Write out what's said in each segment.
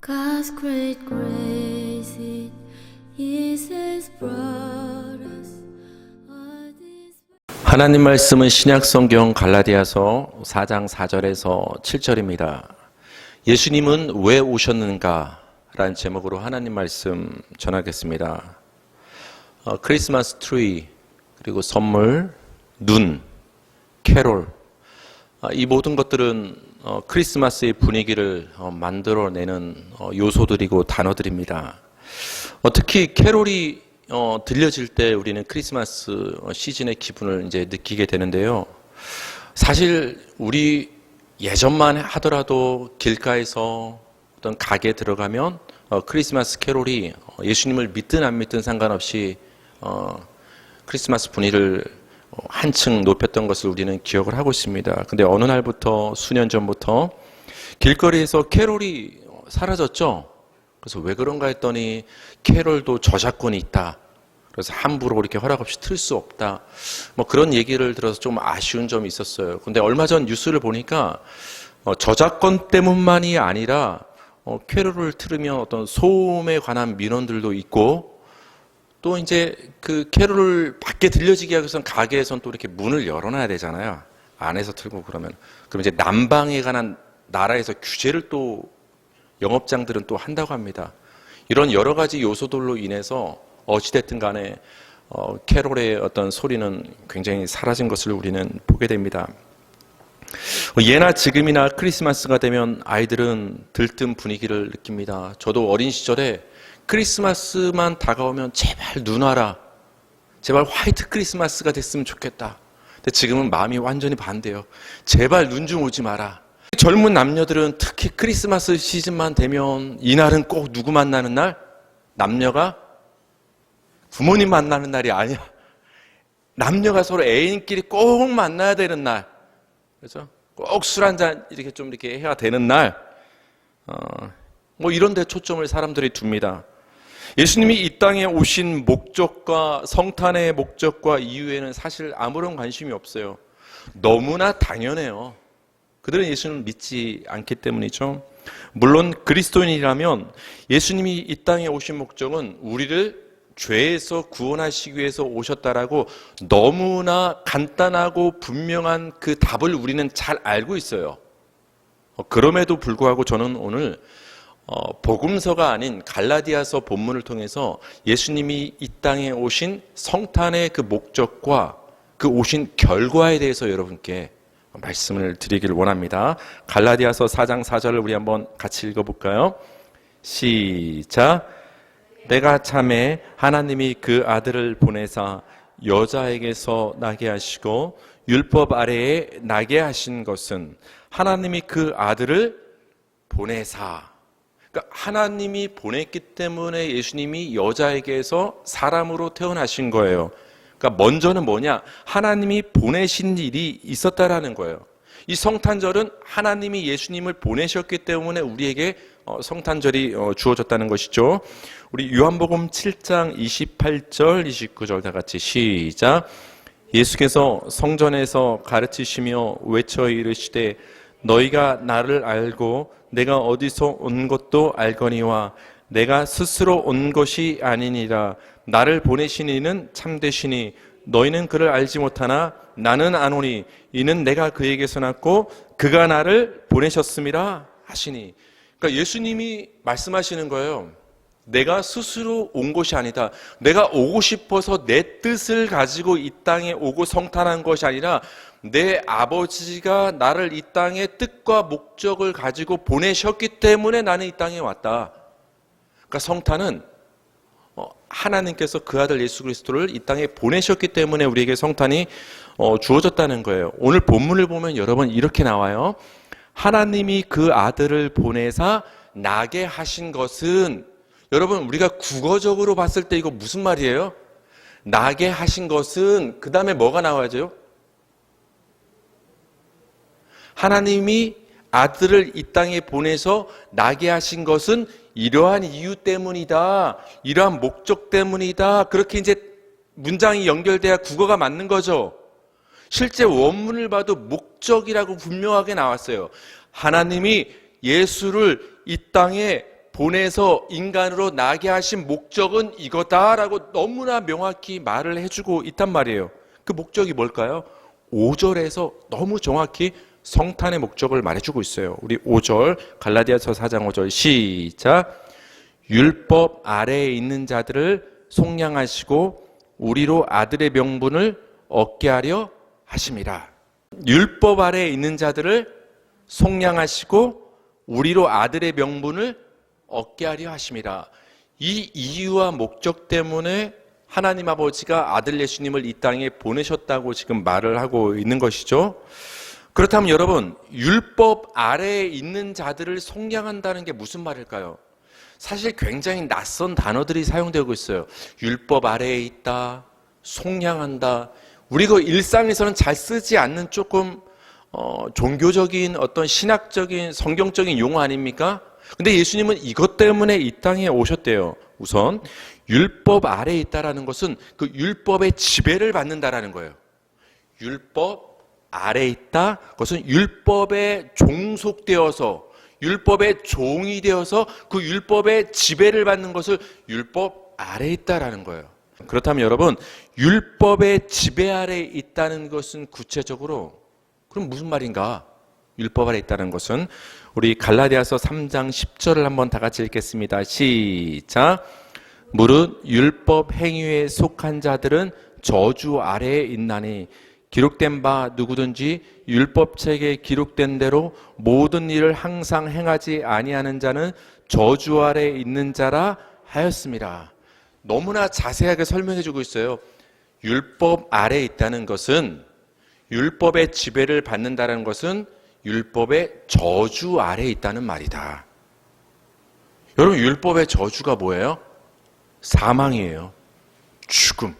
God's great grace it is has brought us all this. 하나님 말씀은 신약성경 갈라디아서 4장 4절에서 7절입니다. 예수님은 왜 오셨는가? 라는 제목으로 하나님 말씀 전하겠습니다. 크리스마스 트리, 그리고 선물, 눈, 캐롤, 이 모든 것들은 크리스마스의 분위기를 만들어내는 요소들이고 단어들입니다. 특히 캐롤이 들려질 때 우리는 크리스마스 시즌의 기분을 이제 느끼게 되는데요. 사실 우리 예전만 하더라도 길가에서 어떤 가게에 들어가면 크리스마스 캐롤이 예수님을 믿든 안 믿든 상관없이 크리스마스 분위기를 한층 높였던 것을 우리는 기억을 하고 있습니다. 근데 어느 날부터 수년 전부터 길거리에서 캐롤이 사라졌죠. 그래서 왜 그런가 했더니 캐롤도 저작권이 있다. 그래서 함부로 이렇게 허락 없이 틀 수 없다. 뭐 그런 얘기를 들어서 좀 아쉬운 점이 있었어요. 근데 얼마 전 뉴스를 보니까 저작권 때문만이 아니라 캐롤을 틀으면 어떤 소음에 관한 민원들도 있고, 또 이제 그 캐롤을 밖에 들려지게 하기 위해서는 가게에선 또 이렇게 문을 열어놔야 되잖아요. 안에서 틀고 그러면. 그럼 이제 난방에 관한 나라에서 규제를 또 영업장들은 또 한다고 합니다. 이런 여러 가지 요소들로 인해서 어찌됐든 간에 캐롤의 어떤 소리는 굉장히 사라진 것을 우리는 보게 됩니다. 예나 지금이나 크리스마스가 되면 아이들은 들뜬 분위기를 느낍니다. 저도 어린 시절에 크리스마스만 다가오면 제발 눈 와라, 제발 화이트 크리스마스가 됐으면 좋겠다. 근데 지금은 마음이 완전히 반대예요. 제발 눈 좀 오지 마라. 젊은 남녀들은 특히 크리스마스 시즌만 되면 이날은 꼭 누구 만나는 날? 남녀가 부모님 만나는 날이 아니야. 남녀가 서로 애인끼리 꼭 만나야 되는 날. 그렇죠? 꼭 술 한잔 이렇게 좀 이렇게 해야 되는 날. 뭐 이런 데 초점을 사람들이 둡니다. 예수님이 이 땅에 오신 목적과 성탄의 목적과 이유에는 사실 아무런 관심이 없어요. 너무나 당연해요. 그들은 예수님을 믿지 않기 때문이죠. 물론 그리스도인이라면 예수님이 이 땅에 오신 목적은 우리를 죄에서 구원하시기 위해서 오셨다라고 너무나 간단하고 분명한 그 답을 우리는 잘 알고 있어요. 그럼에도 불구하고 저는 오늘 복음서가 아닌 갈라디아서 본문을 통해서 예수님이 이 땅에 오신 성탄의 그 목적과 그 오신 결과에 대해서 여러분께 말씀을 드리기를 원합니다. 갈라디아서 4장 4절을 우리 한번 같이 읽어볼까요? 시작. 내가 참에 하나님이 그 아들을 보내사 여자에게서 나게 하시고 율법 아래에 나게 하신 것은 하나님이 그 아들을 보내사, 그러니까 하나님이 보냈기 때문에 예수님이 여자에게서 사람으로 태어나신 거예요. 그러니까 먼저는 뭐냐? 하나님이 보내신 일이 있었다라는 거예요. 이 성탄절은 하나님이 예수님을 보내셨기 때문에 우리에게 성탄절이 주어졌다는 것이죠. 우리 요한복음 7장 28절 29절 다 같이 시작. 예수께서 성전에서 가르치시며 외쳐 이르시되 너희가 나를 알고 내가 어디서 온 것도 알거니와 내가 스스로 온 것이 아니니라. 나를 보내신 이는 참되시니 너희는 그를 알지 못하나 나는 아노니 이는 내가 그에게서 났고 그가 나를 보내셨음이라 하시니. 그러니까 예수님이 말씀하시는 거예요. 내가 스스로 온 것이 아니다. 내가 오고 싶어서 내 뜻을 가지고 이 땅에 오고 성탄한 것이 아니라 내 아버지가 나를 이 땅에 뜻과 목적을 가지고 보내셨기 때문에 나는 이 땅에 왔다. 그러니까 성탄은 하나님께서 그 아들 예수 그리스도를 이 땅에 보내셨기 때문에 우리에게 성탄이 주어졌다는 거예요. 오늘 본문을 보면 여러분 이렇게 나와요. 하나님이 그 아들을 보내사 나게 하신 것은, 여러분 우리가 국어적으로 봤을 때 이거 무슨 말이에요? 나게 하신 것은 그 다음에 뭐가 나와야죠? 하나님이 아들을 이 땅에 보내서 나게 하신 것은 이러한 이유 때문이다, 이러한 목적 때문이다. 그렇게 이제 문장이 연결돼야 국어가 맞는 거죠. 실제 원문을 봐도 목적이라고 분명하게 나왔어요. 하나님이 예수를 이 땅에 보내서 인간으로 나게 하신 목적은 이거다라고 너무나 명확히 말을 해주고 있단 말이에요. 그 목적이 뭘까요? 5절에서 너무 정확히 성탄의 목적을 말해주고 있어요. 우리 5절 갈라디아서 4장 5절 시작. 율법 아래에 있는 자들을 속량하시고 우리로 아들의 명분을 얻게 하려 하심이라. 율법 아래에 있는 자들을 속량하시고 우리로 아들의 명분을 얻게 하려 하심이라. 이 이유와 목적 때문에 하나님 아버지가 아들 예수님을 이 땅에 보내셨다고 지금 말을 하고 있는 것이죠. 그렇다면 여러분, 율법 아래에 있는 자들을 속량한다는 게 무슨 말일까요? 사실 굉장히 낯선 단어들이 사용되고 있어요. 율법 아래에 있다, 속량한다. 우리가 일상에서는 잘 쓰지 않는 조금 종교적인 어떤 신학적인 성경적인 용어 아닙니까? 근데 예수님은 이것 때문에 이 땅에 오셨대요. 우선 율법 아래에 있다라는 것은 그 율법의 지배를 받는다라는 거예요. 율법 아래에 있다. 그것은 율법에 종속되어서 율법의 종이 되어서 그 율법의 지배를 받는 것을 율법 아래에 있다라는 거예요. 그렇다면 여러분, 율법의 지배 아래에 있다는 것은 구체적으로 그럼 무슨 말인가? 율법 아래에 있다는 것은 우리 갈라디아서 3장 10절을 한번 다 같이 읽겠습니다. 시작. 무릇 율법 행위에 속한 자들은 저주 아래에 있나니 기록된 바 누구든지 율법책에 기록된 대로 모든 일을 항상 행하지 아니하는 자는 저주 아래에 있는 자라 하였습니다. 너무나 자세하게 설명해 주고 있어요. 율법 아래에 있다는 것은, 율법의 지배를 받는다는 것은 율법의 저주 아래에 있다는 말이다. 여러분, 율법의 저주가 뭐예요? 사망이에요. 죽음.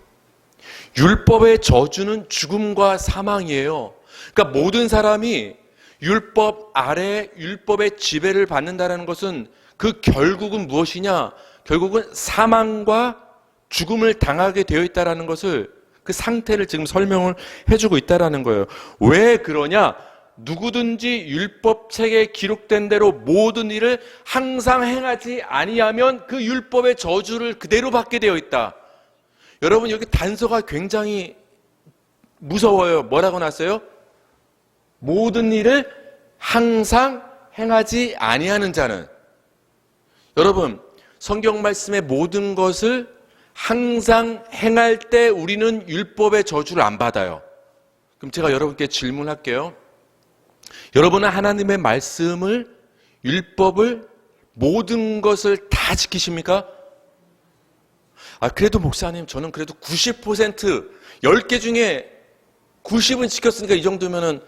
율법의 저주는 죽음과 사망이에요. 그러니까 모든 사람이 율법 아래 율법의 지배를 받는다는 것은 그 결국은 무엇이냐? 결국은 사망과 죽음을 당하게 되어 있다는 것을, 그 상태를 지금 설명을 해주고 있다는 거예요. 왜 그러냐? 누구든지 율법책에 기록된 대로 모든 일을 항상 행하지 아니하면 그 율법의 저주를 그대로 받게 되어 있다. 여러분, 여기 단서가 굉장히 무서워요. 뭐라고 났어요? 모든 일을 항상 행하지 아니하는 자는. 여러분, 성경 말씀의 모든 것을 항상 행할 때 우리는 율법의 저주를 안 받아요. 그럼 제가 여러분께 질문할게요. 여러분은 하나님의 말씀을, 율법을, 모든 것을 다 지키십니까? 그래도 목사님, 저는 그래도 90%, 10개 중에 90은 지켰으니까 이 정도면은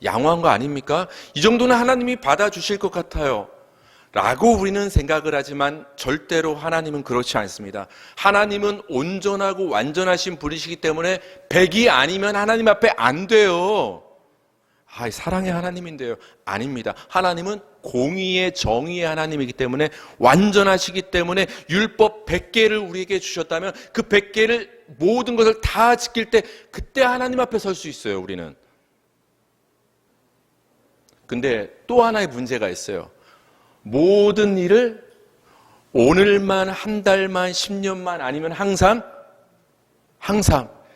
양호한 거 아닙니까? 이 정도는 하나님이 받아주실 것 같아요. 라고 우리는 생각을 하지만 절대로 하나님은 그렇지 않습니다. 하나님은 온전하고 완전하신 분이시기 때문에 100이 아니면 하나님 앞에 안 돼요. 사랑의 하나님인데요. 아닙니다. 하나님은 공의의 정의의 하나님이기 때문에, 완전하시기 때문에 율법 100개를 우리에게 주셨다면 그 100개를 모든 것을 다 지킬 때 그때 하나님 앞에 설 수 있어요. 우리는. 근데 또 하나의 문제가 있어요. 모든 일을 오늘만, 한 달만, 10년만, 아니면 항상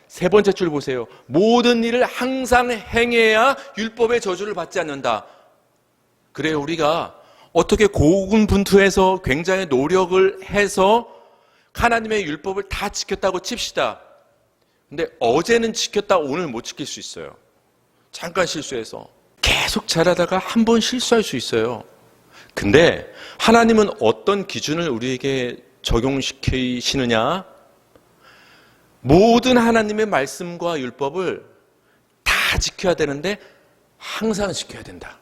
세 번째 줄 보세요. 모든 일을 항상 행해야 율법의 저주를 받지 않는다. 그래요, 우리가 어떻게 고군분투해서 굉장히 노력을 해서 하나님의 율법을 다 지켰다고 칩시다. 근데 어제는 지켰다 오늘 못 지킬 수 있어요. 잠깐 실수해서. 계속 잘하다가 한 번 실수할 수 있어요. 근데 하나님은 어떤 기준을 우리에게 적용시키시느냐? 모든 하나님의 말씀과 율법을 다 지켜야 되는데 항상 지켜야 된다.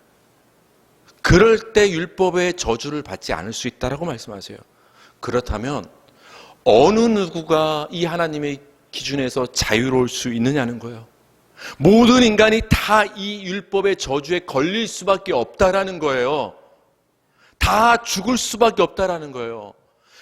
그럴 때 율법의 저주를 받지 않을 수 있다라고 말씀하세요. 그렇다면 어느 누구가 이 하나님의 기준에서 자유로울 수 있느냐는 거예요. 모든 인간이 다 이 율법의 저주에 걸릴 수밖에 없다라는 거예요. 다 죽을 수밖에 없다라는 거예요.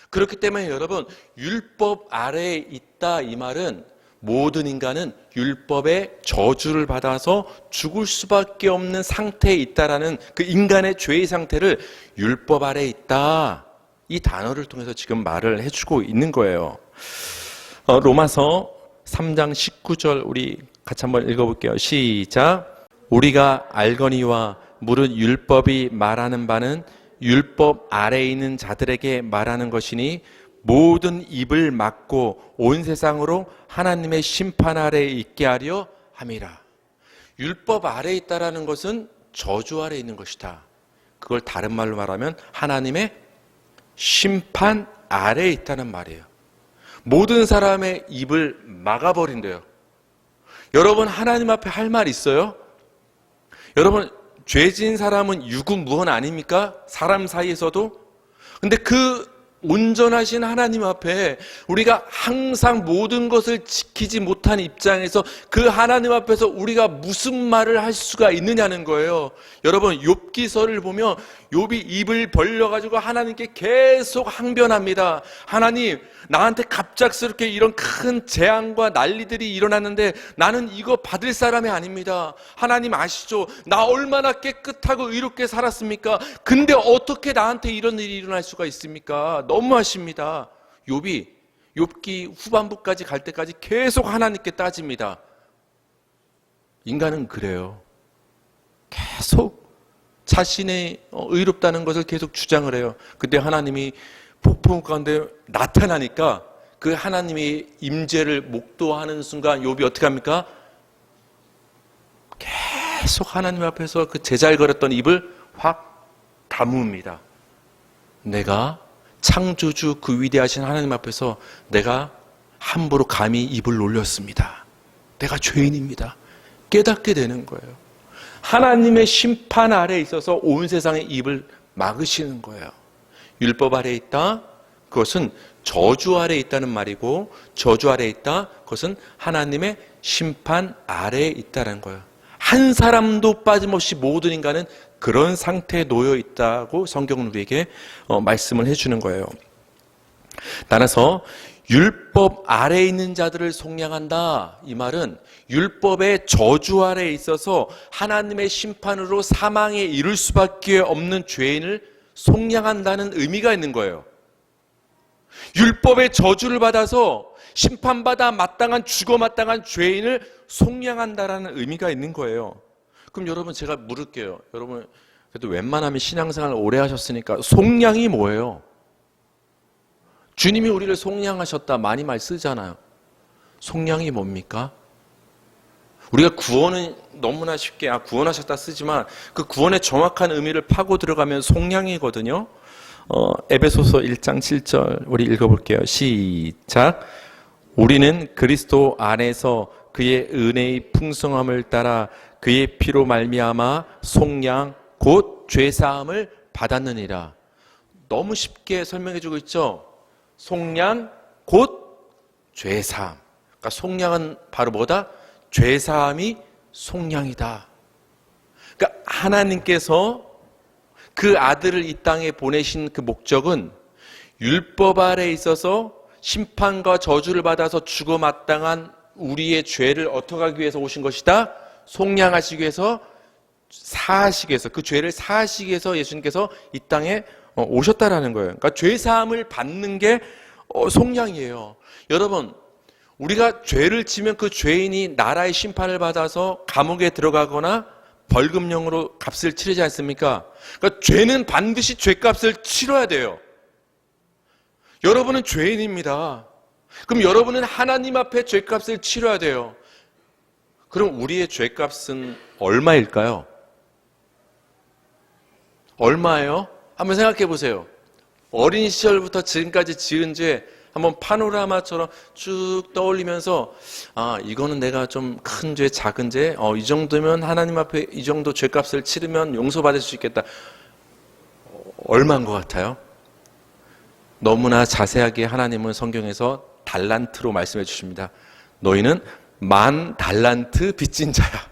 그렇기 때문에 여러분, 율법 아래에 있다 이 말은 모든 인간은 율법의 저주를 받아서 죽을 수밖에 없는 상태에 있다라는 그 인간의 죄의 상태를 율법 아래에 있다, 이 단어를 통해서 지금 말을 해주고 있는 거예요. 로마서 3장 19절 우리 같이 한번 읽어볼게요. 시작. 우리가 알거니와 무릇 율법이 말하는 바는 율법 아래에 있는 자들에게 말하는 것이니 모든 입을 막고 온 세상으로 하나님의 심판 아래에 있게 하려 함이라. 율법 아래에 있다라는 것은 저주 아래에 있는 것이다. 그걸 다른 말로 말하면 하나님의 심판 아래에 있다는 말이에요. 모든 사람의 입을 막아버린대요. 여러분, 하나님 앞에 할 말 있어요? 여러분, 죄 지은 사람은 유구무원 아닙니까? 사람 사이에서도. 근데 그 온전하신 하나님 앞에 우리가 항상 모든 것을 지키지 못한 입장에서 그 하나님 앞에서 우리가 무슨 말을 할 수가 있느냐는 거예요. 여러분, 욥기서를 보면 욥이 입을 벌려가지고 하나님께 계속 항변합니다. 하나님, 나한테 갑작스럽게 이런 큰 재앙과 난리들이 일어났는데 나는 이거 받을 사람이 아닙니다. 하나님 아시죠? 나 얼마나 깨끗하고 의롭게 살았습니까? 근데 어떻게 나한테 이런 일이 일어날 수가 있습니까? 너무하십니다. 욥이 욥기 후반부까지 갈 때까지 계속 하나님께 따집니다. 인간은 그래요. 계속 자신의 의롭다는 것을 계속 주장을 해요. 근데 하나님이 폭풍 가운데 나타나니까 그 하나님의 임재를 목도하는 순간 욥이 어떻게 합니까? 계속 하나님 앞에서 그 제잘거렸던 입을 확 다뭅니다. 내가 창조주 그 위대하신 하나님 앞에서 내가 함부로 감히 입을 놀렸습니다. 내가 죄인입니다. 깨닫게 되는 거예요. 하나님의 심판 아래에 있어서 온 세상의 입을 막으시는 거예요. 율법 아래에 있다, 그것은 저주 아래에 있다는 말이고, 저주 아래에 있다, 그것은 하나님의 심판 아래에 있다는 거예요. 한 사람도 빠짐없이 모든 인간은 그런 상태에 놓여 있다고 성경은 우리에게 말씀을 해주는 거예요. 따라서 율법 아래에 있는 자들을 속량한다, 이 말은 율법의 저주 아래에 있어서 하나님의 심판으로 사망에 이를 수밖에 없는 죄인을 속량한다는 의미가 있는 거예요. 율법의 저주를 받아서 심판받아 마땅한 죽어 마땅한 죄인을 속량한다라는 의미가 있는 거예요. 그럼 여러분, 제가 물을게요. 여러분, 그래도 웬만하면 신앙생활 오래 하셨으니까 속량이 뭐예요? 주님이 우리를 속량하셨다, 많이 말 쓰잖아요. 속량이 뭡니까? 우리가 구원은 너무나 쉽게 구원하셨다 쓰지만 그 구원의 정확한 의미를 파고 들어가면 속량이거든요. 에베소서 1장 7절 우리 읽어볼게요. 시작. 우리는 그리스도 안에서 그의 은혜의 풍성함을 따라 그의 피로 말미암아 속량 곧 죄사함을 받았느니라. 너무 쉽게 설명해주고 있죠. 속량 곧 죄사함. 그러니까 속량은 바로 뭐다? 죄사함이 속량이다. 그러니까 하나님께서 그 아들을 이 땅에 보내신 그 목적은 율법 아래에 있어서 심판과 저주를 받아서 죽어 마땅한 우리의 죄를 어떻게 하기 위해서 오신 것이다? 속량하시기 위해서, 사하시기 위해서, 그 죄를 사하시기 위해서 예수님께서 이 땅에 오셨다라는 거예요. 그러니까 죄사함을 받는 게 속량이에요. 여러분, 우리가 죄를 지면 그 죄인이 나라의 심판을 받아서 감옥에 들어가거나 벌금형으로 값을 치르지 않습니까? 그러니까 죄는 반드시 죄값을 치러야 돼요. 여러분은 죄인입니다. 그럼 여러분은 하나님 앞에 죄값을 치러야 돼요. 그럼 우리의 죄값은 얼마일까요? 얼마예요? 한번 생각해 보세요. 어린 시절부터 지금까지 지은 죄 한번 파노라마처럼 쭉 떠올리면서 이거는 내가 좀 큰 죄, 작은 죄, 이 정도면 하나님 앞에 이 정도 죄값을 치르면 용서받을 수 있겠다. 얼마인 것 같아요? 너무나 자세하게 하나님은 성경에서 달란트로 말씀해 주십니다. 너희는 10,000달란트 빚진 자야.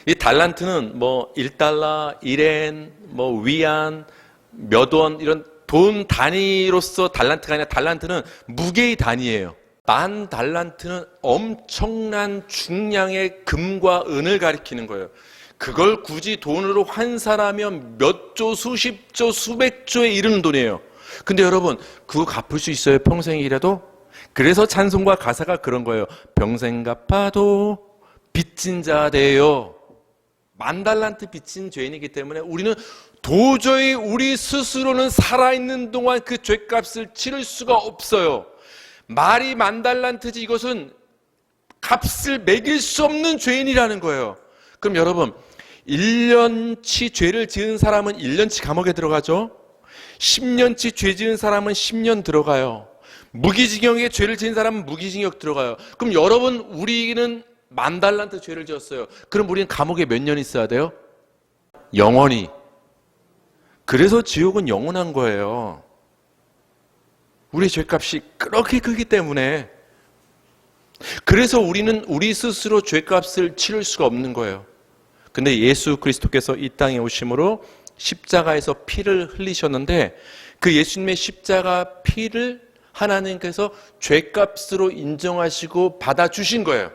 이 달란트는 뭐 1달러, 1엔, 뭐 위안, 몇 원 이런 돈 단위로서 달란트가 아니라 달란트는 무게의 단위예요. 10,000달란트는 엄청난 중량의 금과 은을 가리키는 거예요. 그걸 굳이 돈으로 환산하면 몇 조, 수십 조, 수백 조에 이르는 돈이에요. 근데 여러분, 그거 갚을 수 있어요? 평생이라도? 그래서 찬송가 가사가 그런 거예요. 평생 갚아도 빚진 자 되요. 10,000달란트 빚진 죄인이기 때문에 우리는 도저히 우리 스스로는 살아있는 동안 그 죄값을 치를 수가 없어요. 말이 10,000달란트지 이것은 값을 매길 수 없는 죄인이라는 거예요. 그럼 여러분, 1년치 죄를 지은 사람은 1년치 감옥에 들어가죠. 10년치 죄 지은 사람은 10년 들어가요. 무기징역에 죄를 지은 사람은 무기징역 들어가요. 그럼 여러분, 우리는 10,000달란트 죄를 지었어요. 그럼 우리는 감옥에 몇 년 있어야 돼요? 영원히. 그래서 지옥은 영원한 거예요. 우리의 죄값이 그렇게 크기 때문에. 그래서 우리는 우리 스스로 죄값을 치를 수가 없는 거예요. 근데 예수 그리스도께서 이 땅에 오심으로 십자가에서 피를 흘리셨는데 그 예수님의 십자가 피를 하나님께서 죄값으로 인정하시고 받아주신 거예요.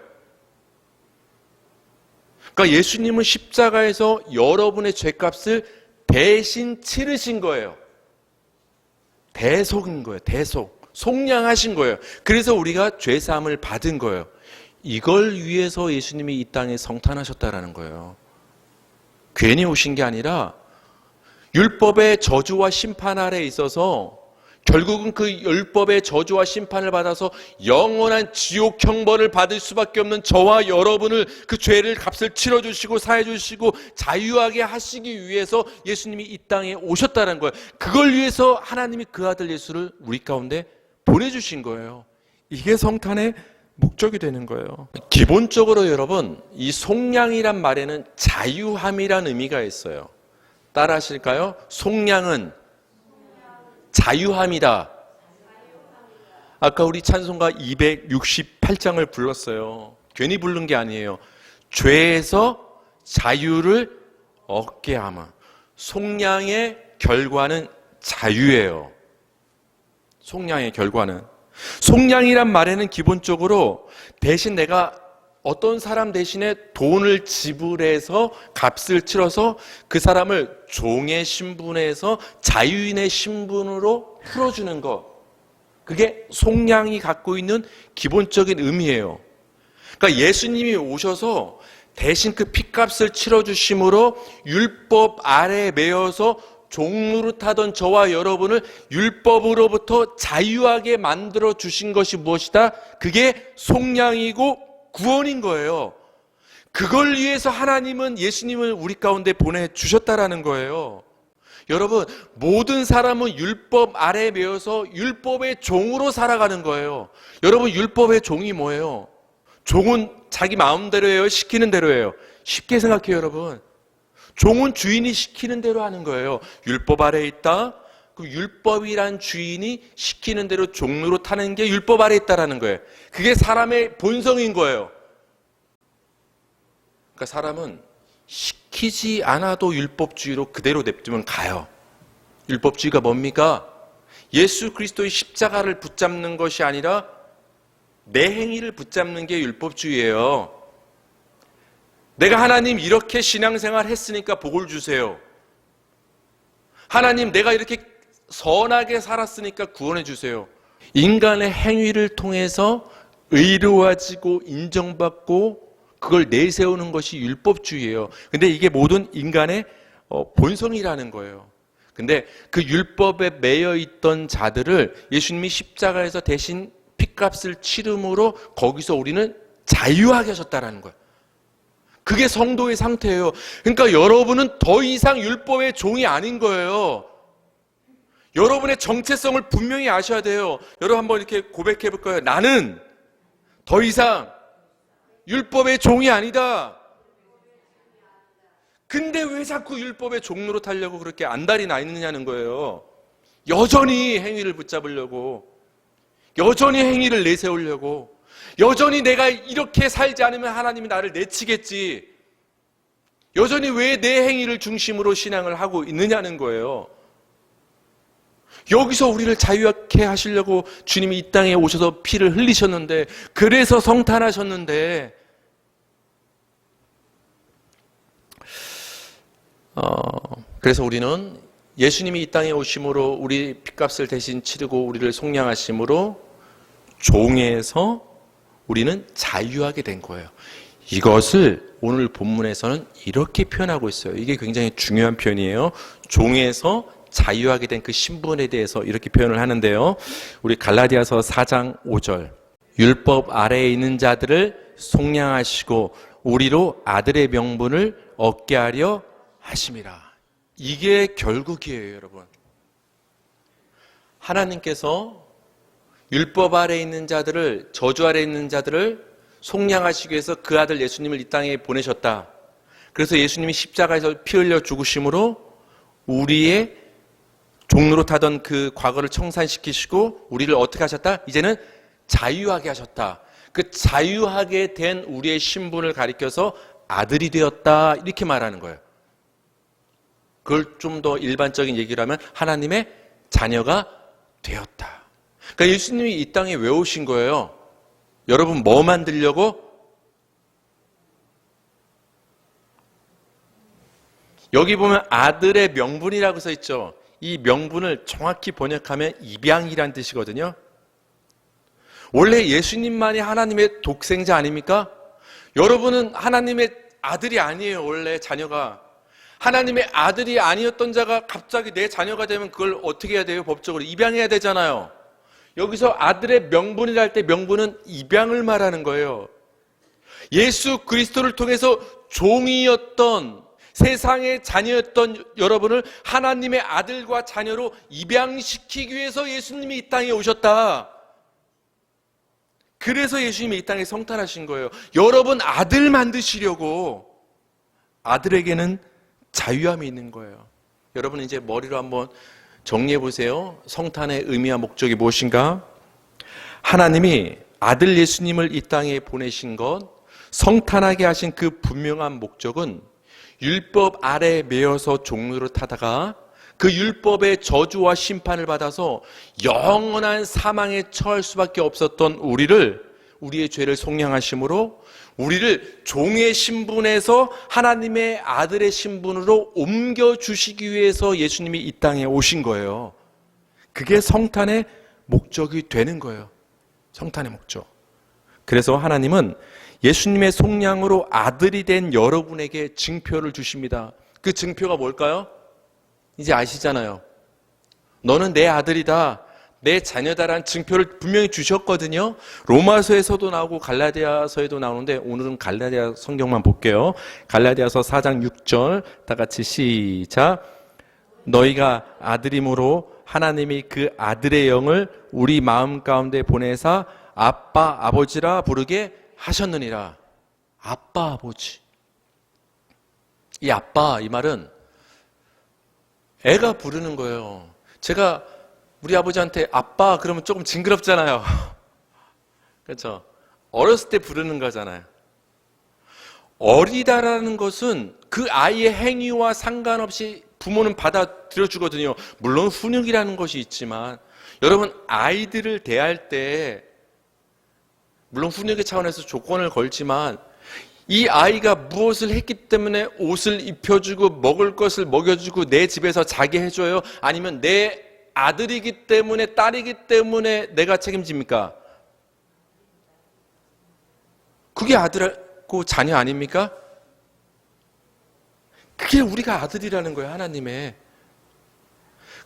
그러니까 예수님은 십자가에서 여러분의 죄값을 대신 치르신 거예요. 대속인 거예요. 대속. 속량하신 거예요. 그래서 우리가 죄사함을 받은 거예요. 이걸 위해서 예수님이 이 땅에 성탄하셨다라는 거예요. 괜히 오신 게 아니라 율법의 저주와 심판 아래에 있어서 결국은 그 율법의 저주와 심판을 받아서 영원한 지옥 형벌을 받을 수밖에 없는 저와 여러분을 그 죄를 값을 치러주시고 사해주시고 자유하게 하시기 위해서 예수님이 이 땅에 오셨다는 거예요. 그걸 위해서 하나님이 그 아들 예수를 우리 가운데 보내주신 거예요. 이게 성탄의 목적이 되는 거예요. 기본적으로 여러분, 이 속량이란 말에는 자유함이란 의미가 있어요. 따라 하실까요? 속량은 자유함이다. 아까 우리 찬송가 268장을 불렀어요. 괜히 부른 게 아니에요. 죄에서 자유를 얻게 하마. 속량의 결과는 자유예요. 속량의 결과는. 속량이란 말에는 기본적으로 대신 내가 어떤 사람 대신에 돈을 지불해서 값을 치러서 그 사람을 종의 신분에서 자유인의 신분으로 풀어주는 것. 그게 속량이 갖고 있는 기본적인 의미예요. 그러니까 예수님이 오셔서 대신 그 핏값을 치러주심으로 율법 아래에 매여서 종노릇하던 저와 여러분을 율법으로부터 자유하게 만들어 주신 것이 무엇이다? 그게 속량이고 구원인 거예요. 그걸 위해서 하나님은 예수님을 우리 가운데 보내주셨다라는 거예요. 여러분, 모든 사람은 율법 아래에 매여서 율법의 종으로 살아가는 거예요. 여러분, 율법의 종이 뭐예요? 종은 자기 마음대로 해요? 시키는 대로 해요? 쉽게 생각해요, 여러분. 종은 주인이 시키는 대로 하는 거예요. 율법 아래에 있다? 그 율법이란 주인이 시키는 대로 종로로 타는 게 율법 아래에 있다라는 거예요. 그게 사람의 본성인 거예요. 그러니까 사람은 시키지 않아도 율법주의로 그대로 냅두면 가요. 율법주의가 뭡니까? 예수 그리스도의 십자가를 붙잡는 것이 아니라 내 행위를 붙잡는 게 율법주의예요. 내가 하나님 이렇게 신앙생활 했으니까 복을 주세요. 하나님 내가 이렇게 선하게 살았으니까 구원해 주세요. 인간의 행위를 통해서 의로워지고 인정받고 그걸 내세우는 것이 율법주의예요. 근데 이게 모든 인간의 본성이라는 거예요. 근데 그 율법에 매여 있던 자들을 예수님이 십자가에서 대신 핏값을 치름으로 거기서 우리는 자유하게 하셨다라는 거예요. 그게 성도의 상태예요. 그러니까 여러분은 더 이상 율법의 종이 아닌 거예요. 여러분의 정체성을 분명히 아셔야 돼요. 여러분 한번 이렇게 고백해 볼 거예요. 나는 더 이상 율법의 종이 아니다. 근데 왜 자꾸 율법의 종로로 타려고 그렇게 안달이 나 있느냐는 거예요. 여전히 행위를 붙잡으려고, 여전히 행위를 내세우려고, 여전히 내가 이렇게 살지 않으면 하나님이 나를 내치겠지. 여전히 왜 내 행위를 중심으로 신앙을 하고 있느냐는 거예요. 여기서 우리를 자유하게 하시려고 주님이 이 땅에 오셔서 피를 흘리셨는데, 그래서 성탄하셨는데, 그래서 우리는 예수님이 이 땅에 오심으로 우리 핏값을 대신 치르고 우리를 속량하심으로 종에서 우리는 자유하게 된 거예요. 이것을 오늘 본문에서는 이렇게 표현하고 있어요. 이게 굉장히 중요한 표현이에요. 종에서 자유하게 된 그 신분에 대해서 이렇게 표현을 하는데요. 우리 갈라디아서 4장 5절. 율법 아래에 있는 자들을 속량하시고 우리로 아들의 명분을 얻게 하려 하심이라. 이게 결국이에요, 여러분. 하나님께서 율법 아래에 있는 자들을, 저주 아래에 있는 자들을 속량하시기 위해서 그 아들 예수님을 이 땅에 보내셨다. 그래서 예수님이 십자가에서 피 흘려 죽으심으로 우리의 종로로 타던 그 과거를 청산시키시고 우리를 어떻게 하셨다? 이제는 자유하게 하셨다. 그 자유하게 된 우리의 신분을 가리켜서 아들이 되었다. 이렇게 말하는 거예요. 그걸 좀 더 일반적인 얘기를 하면 하나님의 자녀가 되었다. 그러니까 예수님이 이 땅에 왜 오신 거예요? 여러분 뭐 만들려고? 여기 보면 아들의 명분이라고 써 있죠. 이 명분을 정확히 번역하면 입양이란 뜻이거든요. 원래 예수님만이 하나님의 독생자 아닙니까? 여러분은 하나님의 아들이 아니에요. 원래 자녀가. 하나님의 아들이 아니었던 자가 갑자기 내 자녀가 되면 그걸 어떻게 해야 돼요? 법적으로 입양해야 되잖아요. 여기서 아들의 명분이라 할 때 명분은 입양을 말하는 거예요. 예수 그리스도를 통해서 종이었던 세상의 자녀였던 여러분을 하나님의 아들과 자녀로 입양시키기 위해서 예수님이 이 땅에 오셨다. 그래서 예수님이 이 땅에 성탄하신 거예요. 여러분 아들 만드시려고. 아들에게는 자유함이 있는 거예요. 여러분 이제 머리로 한번 정리해 보세요. 성탄의 의미와 목적이 무엇인가? 하나님이 아들 예수님을 이 땅에 보내신 것, 성탄하게 하신 그 분명한 목적은 율법 아래에 매여서 종로를 타다가 그 율법의 저주와 심판을 받아서 영원한 사망에 처할 수밖에 없었던 우리의 죄를 속량하심으로 우리를 종의 신분에서 하나님의 아들의 신분으로 옮겨주시기 위해서 예수님이 이 땅에 오신 거예요. 그게 성탄의 목적이 되는 거예요. 성탄의 목적. 그래서 하나님은 예수님의 속량으로 아들이 된 여러분에게 증표를 주십니다. 그 증표가 뭘까요? 이제 아시잖아요. 너는 내 아들이다, 내 자녀다라는 증표를 분명히 주셨거든요. 로마서에서도 나오고 갈라디아서에도 나오는데 오늘은 갈라디아 성경만 볼게요. 갈라디아서 4장 6절 다 같이 시작. 너희가 아들임으로 하나님이 그 아들의 영을 우리 마음 가운데 보내사 아빠 아버지라 부르게 하셨느니라. 아빠 아버지. 이 아빠 이 말은 애가 부르는 거예요. 제가 우리 아버지한테 아빠 그러면 조금 징그럽잖아요. 그렇죠? 어렸을 때 부르는 거잖아요. 어리다라는 것은 그 아이의 행위와 상관없이 부모는 받아들여 주거든요. 물론 훈육이라는 것이 있지만 여러분 아이들을 대할 때 물론 훈육의 차원에서 조건을 걸지만 이 아이가 무엇을 했기 때문에 옷을 입혀주고 먹을 것을 먹여주고 내 집에서 자게 해줘요? 아니면 내 아들이기 때문에 딸이기 때문에 내가 책임집니까? 그게 아들하고 자녀 아닙니까? 그게 우리가 아들이라는 거예요, 하나님의.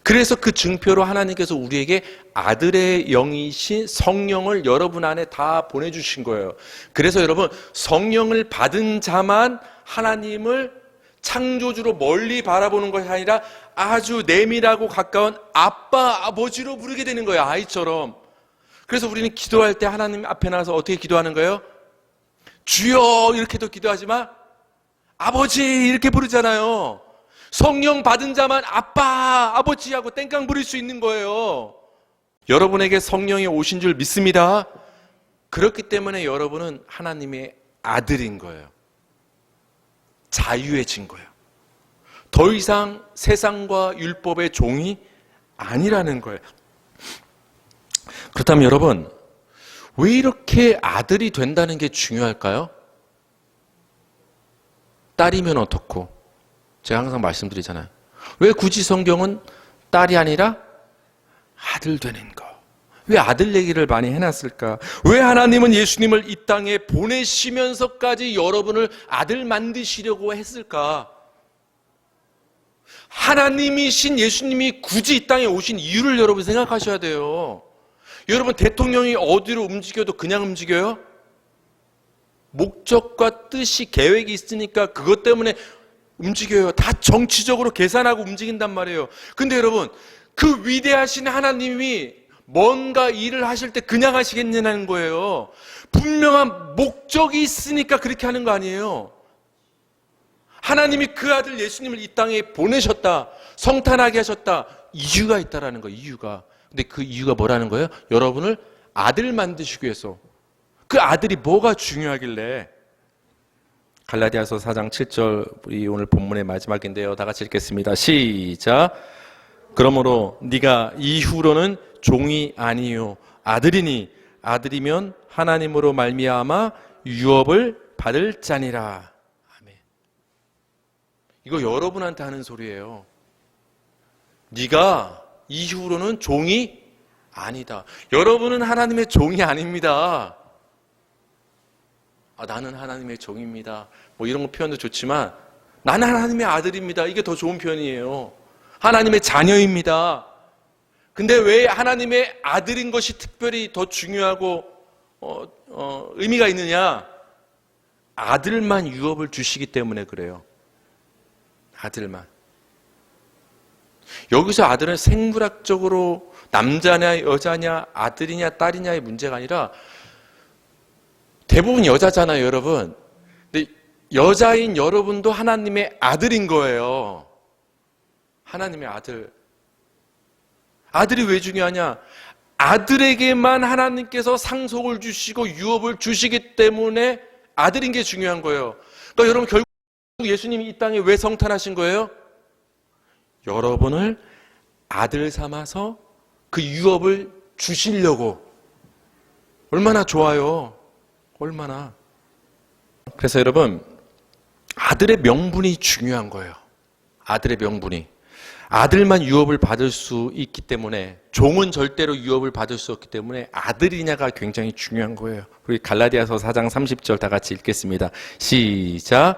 그래서 그 증표로 하나님께서 우리에게 아들의 영이신 성령을 여러분 안에 다 보내주신 거예요. 그래서 여러분 성령을 받은 자만 하나님을 창조주로 멀리 바라보는 것이 아니라 아주 내밀하고 가까운 아빠, 아버지로 부르게 되는 거예요, 아이처럼. 그래서 우리는 기도할 때 하나님 앞에 나서 어떻게 기도하는 거예요? 주여 이렇게도 기도하지만 아버지 이렇게 부르잖아요. 성령 받은 자만 아빠, 아버지하고 땡깡 부릴 수 있는 거예요. 여러분에게 성령이 오신 줄 믿습니다. 그렇기 때문에 여러분은 하나님의 아들인 거예요. 자유해진 거예요. 더 이상 세상과 율법의 종이 아니라는 거예요. 그렇다면 여러분, 왜 이렇게 아들이 된다는 게 중요할까요? 딸이면 어떻고? 제가 항상 말씀드리잖아요. 왜 굳이 성경은 딸이 아니라 아들 되는 거? 왜 아들 얘기를 많이 해놨을까? 왜 하나님은 예수님을 이 땅에 보내시면서까지 여러분을 아들 만드시려고 했을까? 하나님이신 예수님이 굳이 이 땅에 오신 이유를 여러분 생각하셔야 돼요. 여러분 대통령이 어디로 움직여도 그냥 움직여요? 목적과 뜻이 계획이 있으니까 그것 때문에 움직여요. 다 정치적으로 계산하고 움직인단 말이에요. 근데 여러분 그 위대하신 하나님이 뭔가 일을 하실 때 그냥 하시겠냐는 거예요. 분명한 목적이 있으니까 그렇게 하는 거 아니에요. 하나님이 그 아들 예수님을 이 땅에 보내셨다, 성탄하게 하셨다, 이유가 있다라는 거예요. 이유가. 근데 그 이유가 뭐라는 거예요? 여러분을 아들 만드시기 위해서. 그 아들이 뭐가 중요하길래? 갈라디아서 4장 7절 우리 오늘 본문의 마지막인데요. 다 같이 읽겠습니다. 시작. 그러므로 네가 이후로는 종이 아니요 아들이니 아들이면 하나님으로 말미암아 유업을 받을 자니라. 아멘. 이거 여러분한테 하는 소리예요. 네가 이후로는 종이 아니다. 여러분은 하나님의 종이 아닙니다. 나는 하나님의 종입니다. 뭐 이런 거 표현도 좋지만 나는 하나님의 아들입니다. 이게 더 좋은 표현이에요. 하나님의 자녀입니다. 근데 왜 하나님의 아들인 것이 특별히 더 중요하고 의미가 있느냐? 아들만 유업을 주시기 때문에 그래요. 아들만. 여기서 아들은 생물학적으로 남자냐 여자냐 아들이냐 딸이냐의 문제가 아니라 대부분 여자잖아요, 여러분. 근데 여자인 여러분도 하나님의 아들인 거예요. 하나님의 아들. 아들이 왜 중요하냐? 아들에게만 하나님께서 상속을 주시고 유업을 주시기 때문에 아들인 게 중요한 거예요. 그러니까 여러분 결국 예수님이 이 땅에 왜 성탄하신 거예요? 여러분을 아들 삼아서 그 유업을 주시려고. 얼마나 좋아요. 얼마나. 그래서 여러분 아들의 명분이 중요한 거예요. 아들의 명분이. 아들만 유업을 받을 수 있기 때문에 종은 절대로 유업을 받을 수 없기 때문에 아들이냐가 굉장히 중요한 거예요. 우리 갈라디아서 4장 30절 다 같이 읽겠습니다. 시작.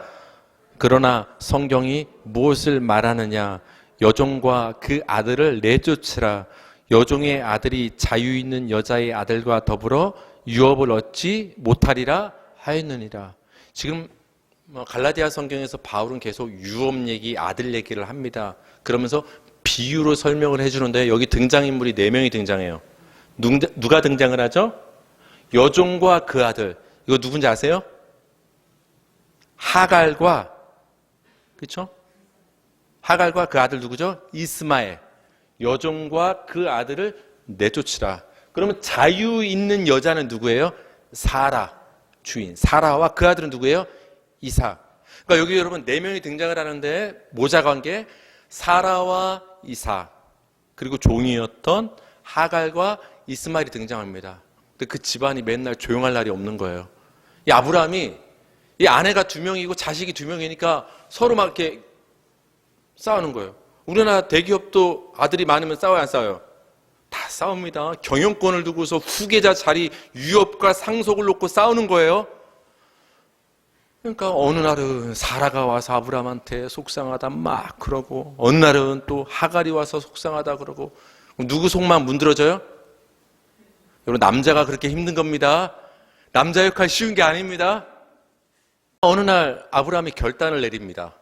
그러나 성경이 무엇을 말하느냐? 여종과 그 아들을 내쫓으라. 여종의 아들이 자유 있는 여자의 아들과 더불어 유업을 얻지 못하리라 하였느니라. 지금 갈라디아 성경에서 바울은 계속 유업 얘기, 아들 얘기를 합니다. 그러면서 비유로 설명을 해주는데 여기 등장인물이 4명이 등장해요. 누가 등장을 하죠? 여종과 그 아들. 이거 누군지 아세요? 하갈과, 그렇죠? 하갈과 그 아들 누구죠? 이스마엘. 여종과 그 아들을 내쫓으라. 그러면 자유 있는 여자는 누구예요? 사라, 주인. 사라와 그 아들은 누구예요? 이삭. 그러니까 여기 여러분 4명이 등장을 하는데 모자 관계 사라와 이삭 그리고 종이었던 하갈과 이스마엘이 등장합니다. 근데 그 집안이 맨날 조용할 날이 없는 거예요. 이 아브라함이 이 아내가 2명이고 자식이 2명이니까 서로 막 이렇게 싸우는 거예요. 우리나라 대기업도 아들이 많으면 싸워요, 안 싸워요? 다 싸웁니다. 경영권을 두고서 후계자 자리 유업과 상속을 놓고 싸우는 거예요. 그러니까 어느 날은 사라가 와서 아브라함한테 속상하다 막 그러고 어느 날은 또 하갈이 와서 속상하다 그러고 누구 속만 문드러져요? 여러분 남자가 그렇게 힘든 겁니다. 남자 역할 쉬운 게 아닙니다. 어느 날 아브라함이 결단을 내립니다.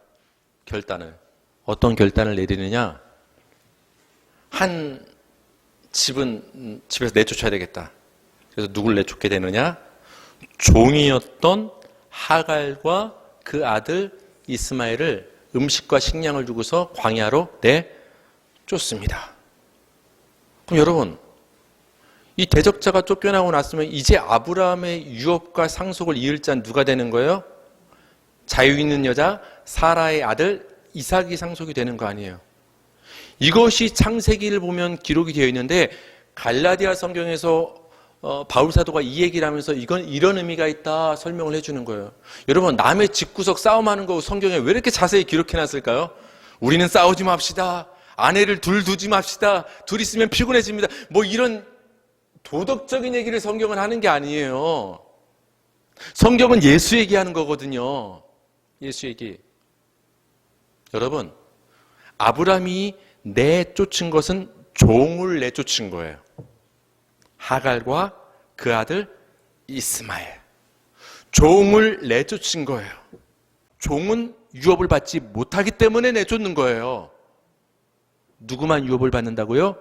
결단을. 어떤 결단을 내리느냐? 한 집은 집에서 내쫓아야 되겠다. 그래서 누굴 내쫓게 되느냐? 종이었던 하갈과 그 아들 이스마엘을 음식과 식량을 주고서 광야로 내쫓습니다. 그럼 여러분 이 대적자가 쫓겨나고 났으면 이제 아브라함의 유업과 상속을 이을 자는 누가 되는 거예요? 자유 있는 여자 사라의 아들 이삭이 상속이 되는 거 아니에요. 이것이 창세기를 보면 기록이 되어 있는데 갈라디아 성경에서 바울 사도가 이 얘기를 하면서 이건 이런 의미가 있다 설명을 해주는 거예요. 여러분, 남의 집구석 싸움하는 거 성경에 왜 이렇게 자세히 기록해놨을까요? 우리는 싸우지 맙시다. 아내를 둘 두지 맙시다. 둘 있으면 피곤해집니다. 뭐 이런 도덕적인 얘기를 성경은 하는 게 아니에요. 성경은 예수 얘기하는 거거든요. 예수 얘기. 여러분, 아브라함이 내쫓은 것은 종을 내쫓은 거예요. 하갈과 그 아들 이스마엘. 종을 내쫓은 거예요. 종은 유업을 받지 못하기 때문에 내쫓는 거예요. 누구만 유업을 받는다고요?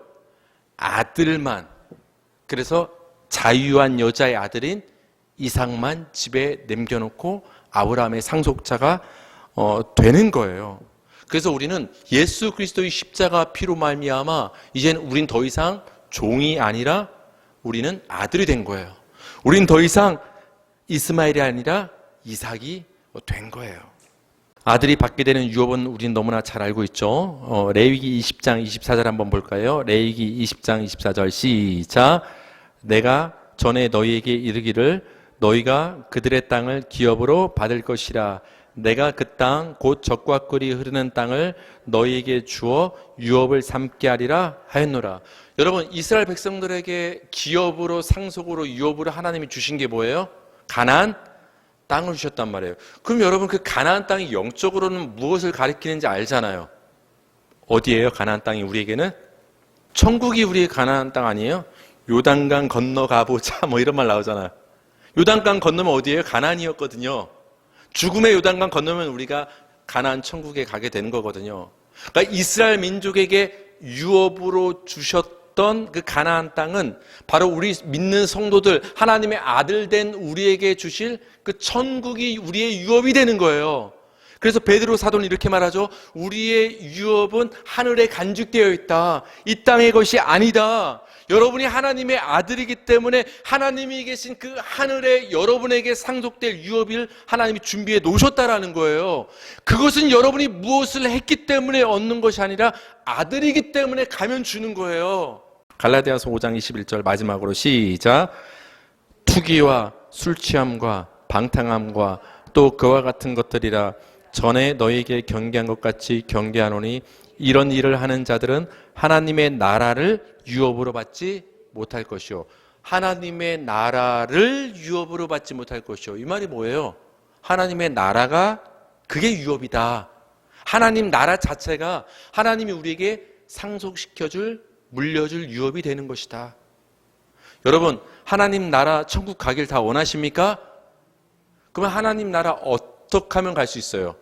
아들만. 그래서 자유한 여자의 아들인 이삭만 집에 남겨놓고 아브라함의 상속자가 되는 거예요. 그래서 우리는 예수 그리스도의 십자가 피로 말미암아 이젠 우린 더 이상 종이 아니라 우리는 아들이 된 거예요. 우린 더 이상 이스마엘이 아니라 이삭이 된 거예요. 아들이 받게 되는 유업은 우린 너무나 잘 알고 있죠. 레위기 20장 24절 한번 볼까요? 레위기 20장 24절 시작. 내가 전에 너희에게 이르기를 너희가 그들의 땅을 기업으로 받을 것이라. 내가 그 땅 곧 젖과 꿀이 흐르는 땅을 너희에게 주어 유업을 삼게 하리라 하였노라. 여러분, 이스라엘 백성들에게 기업으로 상속으로 유업으로 하나님이 주신 게 뭐예요? 가나안 땅을 주셨단 말이에요. 그럼 여러분, 그 가나안 땅이 영적으로는 무엇을 가리키는지 알잖아요. 어디예요? 가나안 땅이 우리에게는? 천국이 우리의 가나안 땅 아니에요? 요단강 건너가 보자 뭐 이런 말 나오잖아요. 요단강 건너면 어디예요? 가나안이었거든요. 죽음의 요단강 건너면 우리가 가나안 천국에 가게 되는 거거든요. 그러니까 이스라엘 민족에게 유업으로 주셨던 그 가나안 땅은 바로 우리 믿는 성도들, 하나님의 아들 된 우리에게 주실 그 천국이 우리의 유업이 되는 거예요. 그래서 베드로 사도는 이렇게 말하죠. 우리의 유업은 하늘에 간직되어 있다. 이 땅의 것이 아니다. 여러분이 하나님의 아들이기 때문에 하나님이 계신 그 하늘에 여러분에게 상속될 유업을 하나님이 준비해 놓으셨다라는 거예요. 그것은 여러분이 무엇을 했기 때문에 얻는 것이 아니라 아들이기 때문에 가면 주는 거예요. 갈라디아서 5장 21절 마지막으로 시작. 투기와 술 취함과 방탕함과 또 그와 같은 것들이라. 전에 너희에게 경계한 것 같이 경계하노니 이런 일을 하는 자들은 하나님의 나라를 유업으로 받지 못할 것이요. 하나님의 나라를 유업으로 받지 못할 것이요. 이 말이 뭐예요? 하나님의 나라가 그게 유업이다. 하나님 나라 자체가 하나님이 우리에게 상속시켜줄, 물려줄 유업이 되는 것이다. 여러분, 하나님 나라 천국 가길 다 원하십니까? 그러면 하나님 나라 어떻게 하면 갈 수 있어요?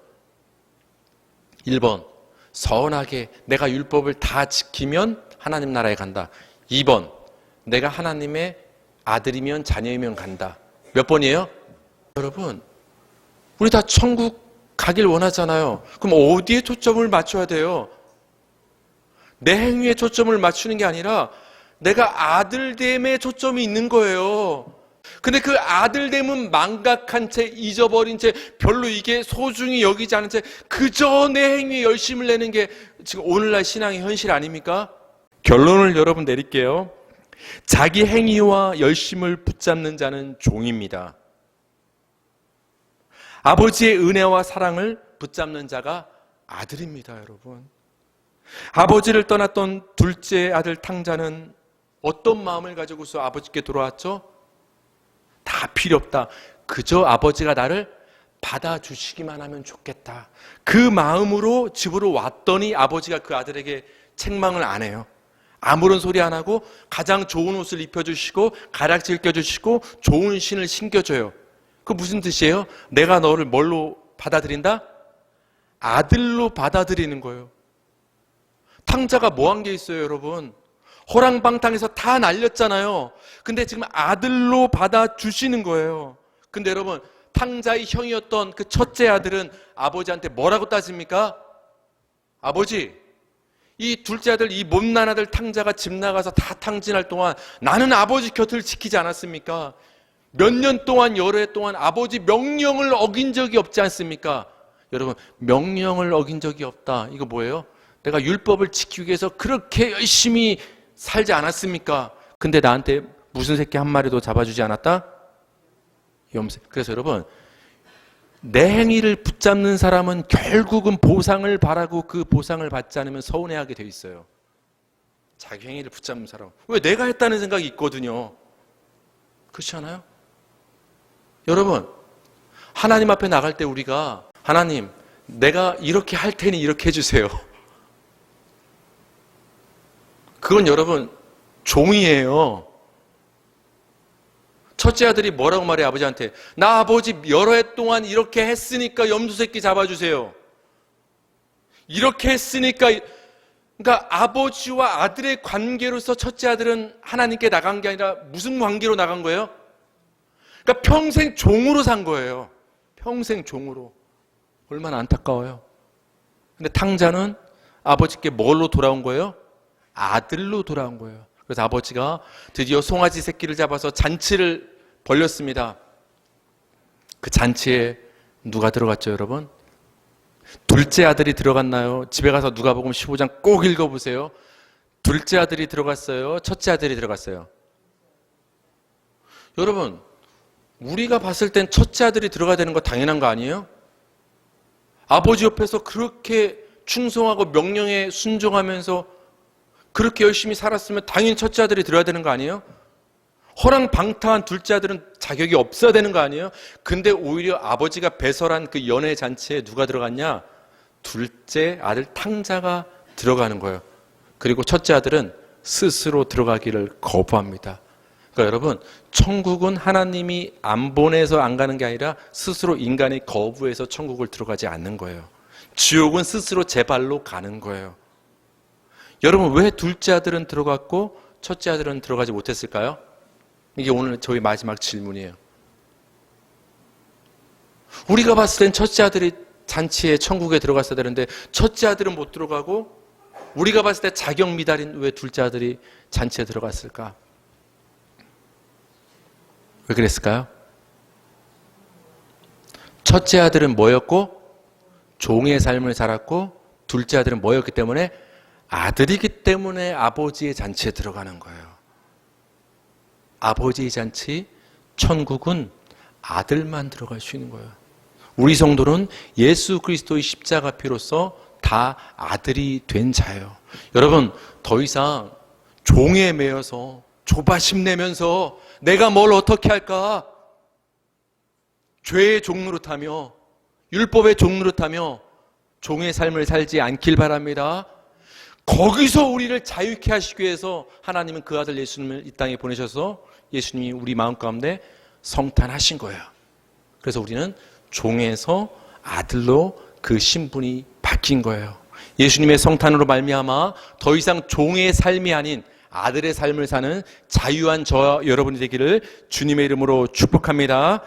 1번, 선하게 내가 율법을 다 지키면 하나님 나라에 간다. 2번, 내가 하나님의 아들이면 자녀이면 간다. 몇 번이에요? 여러분, 우리 다 천국 가길 원하잖아요. 그럼 어디에 초점을 맞춰야 돼요? 내 행위에 초점을 맞추는 게 아니라 내가 아들됨에 초점이 있는 거예요. 근데 그 아들됨은 망각한 채, 잊어버린 채, 별로 이게 소중히 여기지 않은 채 그저 내 행위에 열심을 내는 게 지금 오늘날 신앙의 현실 아닙니까? 결론을 여러분 내릴게요. 자기 행위와 열심을 붙잡는 자는 종입니다. 아버지의 은혜와 사랑을 붙잡는 자가 아들입니다, 여러분. 아버지를 떠났던 둘째 아들 탕자는 어떤 마음을 가지고서 아버지께 돌아왔죠? 다 필요 없다. 그저 아버지가 나를 받아주시기만 하면 좋겠다. 그 마음으로 집으로 왔더니 아버지가 그 아들에게 책망을 안 해요. 아무런 소리 안 하고 가장 좋은 옷을 입혀주시고 가락질 껴주시고 좋은 신을 신겨줘요. 그 무슨 뜻이에요? 내가 너를 뭘로 받아들인다? 아들로 받아들이는 거예요. 탕자가 뭐 한 게 있어요, 여러분? 호랑방탕에서 다 날렸잖아요. 근데 지금 아들로 받아주시는 거예요. 근데 여러분, 탕자의 형이었던 그 첫째 아들은 아버지한테 뭐라고 따집니까? 아버지, 이 둘째 아들, 이 못난 아들 탕자가 집 나가서 다 탕진할 동안 나는 아버지 곁을 지키지 않았습니까? 몇 년 동안, 여러 해 동안 아버지 명령을 어긴 적이 없지 않습니까? 여러분, 명령을 어긴 적이 없다. 이거 뭐예요? 내가 율법을 지키기 위해서 그렇게 열심히 살지 않았습니까? 근데 나한테 무슨 새끼 한 마리도 잡아주지 않았다? 염색. 그래서 여러분, 내 행위를 붙잡는 사람은 결국은 보상을 바라고 그 보상을 받지 않으면 서운해하게 돼 있어요. 자기 행위를 붙잡는 사람. 왜? 내가 했다는 생각이 있거든요. 그렇지 않아요? 여러분, 하나님 앞에 나갈 때 우리가 하나님, 내가 이렇게 할 테니 이렇게 해주세요. 그건 여러분 종이에요. 첫째 아들이 뭐라고 말해 아버지한테? 나 아버지 여러 해 동안 이렇게 했으니까 염소새끼 잡아주세요. 이렇게 했으니까. 그러니까 아버지와 아들의 관계로서 첫째 아들은 하나님께 나간 게 아니라 무슨 관계로 나간 거예요? 그러니까 평생 종으로 산 거예요. 평생 종으로. 얼마나 안타까워요. 근데 탕자는 아버지께 뭘로 돌아온 거예요? 아들로 돌아온 거예요. 그래서 아버지가 드디어 송아지 새끼를 잡아서 잔치를 벌렸습니다. 그 잔치에 누가 들어갔죠, 여러분? 둘째 아들이 들어갔나요? 집에 가서 누가복음 15장 꼭 읽어보세요. 둘째 아들이 들어갔어요? 첫째 아들이 들어갔어요? 여러분, 우리가 봤을 땐 첫째 아들이 들어가야 되는 거 당연한 거 아니에요? 아버지 옆에서 그렇게 충성하고 명령에 순종하면서 그렇게 열심히 살았으면 당연히 첫째 아들이 들어야 되는 거 아니에요? 허랑방탕한 둘째 아들은 자격이 없어야 되는 거 아니에요? 근데 오히려 아버지가 배설한 그 연애 잔치에 누가 들어갔냐? 둘째 아들 탕자가 들어가는 거예요. 그리고 첫째 아들은 스스로 들어가기를 거부합니다. 그러니까 여러분, 천국은 하나님이 안 보내서 안 가는 게 아니라 스스로 인간이 거부해서 천국을 들어가지 않는 거예요. 지옥은 스스로 제 발로 가는 거예요. 여러분, 왜 둘째 아들은 들어갔고 첫째 아들은 들어가지 못했을까요? 이게 오늘 저희 마지막 질문이에요. 우리가 봤을 땐 첫째 아들이 잔치에 천국에 들어갔어야 되는데 첫째 아들은 못 들어가고 우리가 봤을 때 자격 미달인 왜 둘째 아들이 잔치에 들어갔을까? 왜 그랬을까요? 첫째 아들은 뭐였고? 종의 삶을 살았고 둘째 아들은 뭐였기 때문에? 아들이기 때문에 아버지의 잔치에 들어가는 거예요. 아버지의 잔치, 천국은 아들만 들어갈 수 있는 거예요. 우리 성도는 예수 그리스도의 십자가 피로써 다 아들이 된 자예요. 여러분, 더 이상 종에 매여서 조바심 내면서 내가 뭘 어떻게 할까? 죄의 종 노릇하며 율법의 종 노릇하며 종의 삶을 살지 않길 바랍니다. 거기서 우리를 자유케 하시기 위해서 하나님은 그 아들 예수님을 이 땅에 보내셔서 예수님이 우리 마음 가운데 성탄하신 거예요. 그래서 우리는 종에서 아들로 그 신분이 바뀐 거예요. 예수님의 성탄으로 말미암아 더 이상 종의 삶이 아닌 아들의 삶을 사는 자유한 저와 여러분이 되기를 주님의 이름으로 축복합니다.